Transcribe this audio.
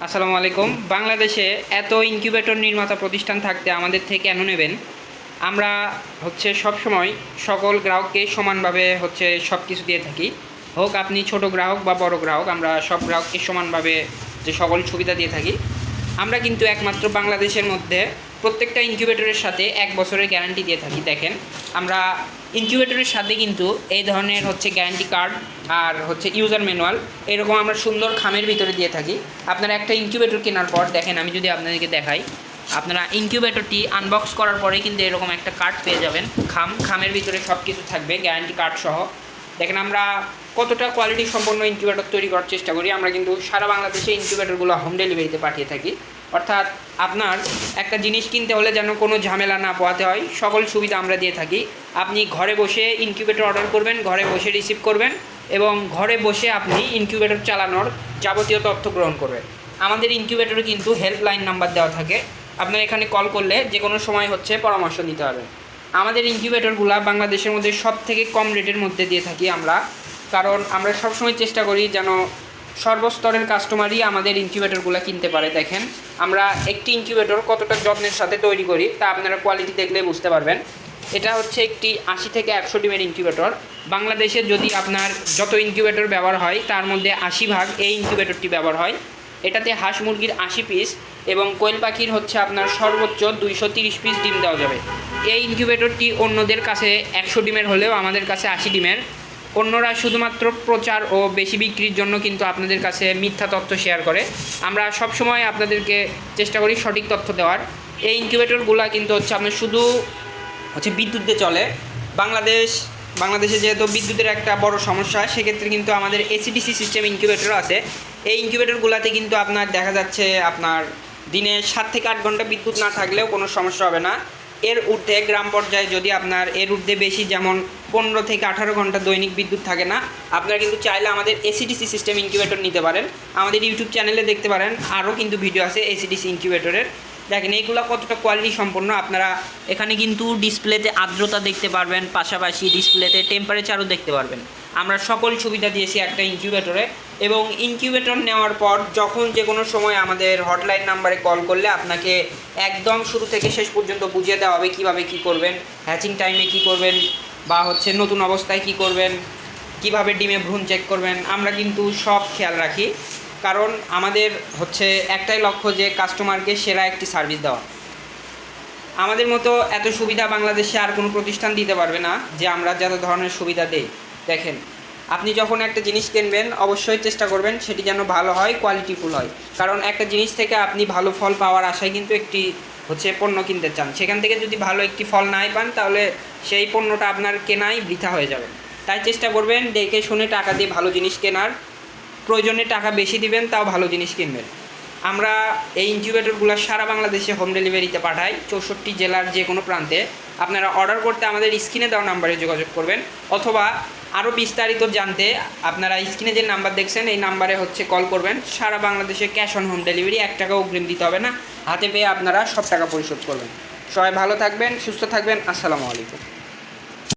আসসালামু আলাইকুম। বাংলাদেশে এত ইনকিউবেটর নির্মাতা প্রতিষ্ঠান থাকতে আমাদের থেকে কেন নেবেন? আমরা সব সময় সকল গ্রাহককে সমানভাবে সব কিছু দিয়ে থাকি। হোক আপনি ছোট গ্রাহক বা বড় গ্রাহক, আমরা সব গ্রাহককে সমানভাবে সকল সুবিধা দিয়ে থাকি। আমরা কিন্তু একমাত্র বাংলাদেশের মধ্যে প্রত্যেকটা ইনকিউবেটরের সাথে 1 বছরের গ্যারান্টি দিয়ে থাকি। দেখেন, আমরা ইনকিউবেটরের সাথে কিন্তু এই ধরনের গ্যারান্টি কার্ড আর ইউজার ম্যানুয়াল এরকম আমরা সুন্দর খামের ভিতরে দিয়ে থাকি। আপনারা একটা ইনকিউবেটর কেনার পর দেখেন, আমি যদি আপনাদেরকে দেখাই, আপনারা ইনকিউবেটরটি আনবক্স করার পরে কিন্তু এরকম একটা কার্ড পেয়ে যাবেন। খামের ভিতরে সব কিছু থাকবে, গ্যারান্টি কার্ড সহ। দেখেন আমরা কতটা কোয়ালিটি সম্পন্ন ইনকিউবেটর তৈরি করার চেষ্টা করি। আমরা কিন্তু সারা বাংলাদেশে ইনকিউবেটরগুলো হোম ডেলিভারিতে পাঠিয়ে থাকি। অর্থাৎ আপনার একটা জিনিস কিনতে হলে যেন কোনো ঝামেলা না পোহাতে হয়, সকল সুবিধা আমরা দিয়ে থাকি। আপনি ঘরে বসে ইনকিউবেটর অর্ডার করবেন, ঘরে বসে রিসিভ করবেন এবং ঘরে বসে আপনি ইনকিউবেটর চালানোর যাবতীয় তথ্য গ্রহণ করবেন। আমাদের ইনকিউবেটরে কিন্তু হেল্পলাইন নাম্বার দেওয়া থাকে, আপনারা এখানে কল করলে যে কোনো সময় পরামর্শ নিতে পারবেন। আমাদের ইনকিউবেটরগুলো বাংলাদেশের মধ্যে সব থেকে কম রেটের মধ্যে দিয়ে থাকি আমরা, কারণ আমরা সবসময় চেষ্টা করি যেন সর্বস্তরের কাস্টমারই আমাদের ইনকিউবেটরগুলো কিনতে পারে। দেখেন আমরা একটি ইনকিউবেটর কতটা যত্নের সাথে তৈরি করি তা আপনারা কোয়ালিটি দেখলে বুঝতে পারবেন। এটা একটি 80 থেকে 100 ডিমের ইনকিউবেটর। বাংলাদেশে যদি আপনার যত ইনকিউবেটর ব্যবহার হয় তার মধ্যে 80% এই ইনকিউবেটরটি ব্যবহার হয়। এটাতে হাঁস মুরগির 80 পিস এবং কোয়েল পাখির আপনার সর্বোচ্চ 230 পিস ডিম দেওয়া যাবে। এই ইনকিউবেটরটি অন্যদের কাছে 100 ডিমের হলেও আমাদের কাছে 80 ডিমের। অন্যরা শুধুমাত্র প্রচার ও বেশি বিক্রির জন্য কিন্তু আপনাদের কাছে মিথ্যা তথ্য শেয়ার করে। আমরা সবসময় আপনাদেরকে চেষ্টা করি সঠিক তথ্য দেওয়ার। এই ইনকিউবেটরগুলো কিন্তু আপনার শুধু বিদ্যুৎ দিয়ে চলে। বাংলাদেশে যেহেতু বিদ্যুতের একটা বড় সমস্যা, সেক্ষেত্রে কিন্তু আমাদের এসিডিসি সিস্টেম ইনকিউবেটরও আছে। এই ইনকিউবেটরগুলোতে কিন্তু আপনার দেখা যাচ্ছে আপনার দিনে 7 থেকে 8 ঘন্টা বিদ্যুৎ না থাকলেও কোনো সমস্যা হবে না। এর ঊর্ধ্বে গ্রাম পর্যায়ে যদি আপনার এর ঊর্ধ্বে বেশি, যেমন 15 থেকে 18 ঘন্টা দৈনিক বিদ্যুৎ থাকে না, আপনারা কিন্তু চাইলে আমাদের এসিডিসি সিস্টেম ইনকিউবেটর নিতে পারেন। আমাদের ইউটিউব চ্যানেলে দেখতে পারেন, আরও কিন্তু ভিডিও আছে এসিডিসি ইনকিউবেটরের। দেখেন এইগুলো কতটা কোয়ালিটি সম্পন্ন। আপনারা এখানে কিন্তু ডিসপ্লেতে আর্দ্রতা দেখতে পারবেন, পাশাপাশি ডিসপ্লেতে টেম্পারেচারও দেখতে পারবেন। আমরা সকল সুবিধা দিয়েছি একটা ইনকিউবেটরে। এবং ইনকিউবেটর নেওয়ার পর যখন যে কোনো সময় আমাদের হটলাইন নাম্বারে কল করলে আপনাকে একদম শুরু থেকে শেষ পর্যন্ত বুঝিয়ে দেওয়া হবে কীভাবে কী করবেন, হ্যাচিং টাইমে কী করবেন, বা নতুন অবস্থায় কী করবেন, কিভাবে ডিমে ভ্রূণ চেক করবেন। আমরা কিন্তু সব খেয়াল রাখি, কারণ আমাদের একটাই লক্ষ্য যে কাস্টমারকে সেরা একটি সার্ভিস দেওয়া। আমাদের মতো এত সুবিধা বাংলাদেশে আর কোনো প্রতিষ্ঠান দিতে পারবে না যে আমরা যত ধরনের সুবিধা দেই। দেখেন, আপনি যখন একটা জিনিস কিনবেন অবশ্যই চেষ্টা করবেন সেটি যেন ভালো হয়, কোয়ালিটিফুল হয়। কারণ একটা জিনিস থেকে আপনি ভালো ফল পাওয়ার আশায় কিন্তু একটি পণ্য কিনতে চান। সেখান থেকে যদি ভালো একটি ফল নাই পান, তাহলে সেই পণ্যটা আপনার কেনাই বৃথা হয়ে যাবে। তাই চেষ্টা করবেন দেখে শুনে টাকা দিয়ে ভালো জিনিস কেনার। প্রয়োজনে টাকা বেশি দিবেন, তাও ভালো জিনিস কিনবেন। আমরা এই ইনকিউবেটরগুলো সারা বাংলাদেশে হোম ডেলিভারিতে পাঠাই, 64 জেলার যে কোনো প্রান্তে। আপনারা অর্ডার করতে আমাদের স্ক্রিনে দেওয়া নাম্বারে যোগাযোগ করবেন, অথবা আরও বিস্তারিত জানতে আপনারা স্ক্রিনে যে নাম্বার দেখছেন এই নাম্বারে কল করবেন। সারা বাংলাদেশে ক্যাশ অন হোম ডেলিভারি, 1 টাকাও অগ্রিম দিতে হবে না, হাতে পেয়ে আপনারা সব টাকা পরিশোধ করবেন। সবাই ভালো থাকবেন, সুস্থ থাকবেন। আসসালামু আলাইকুম।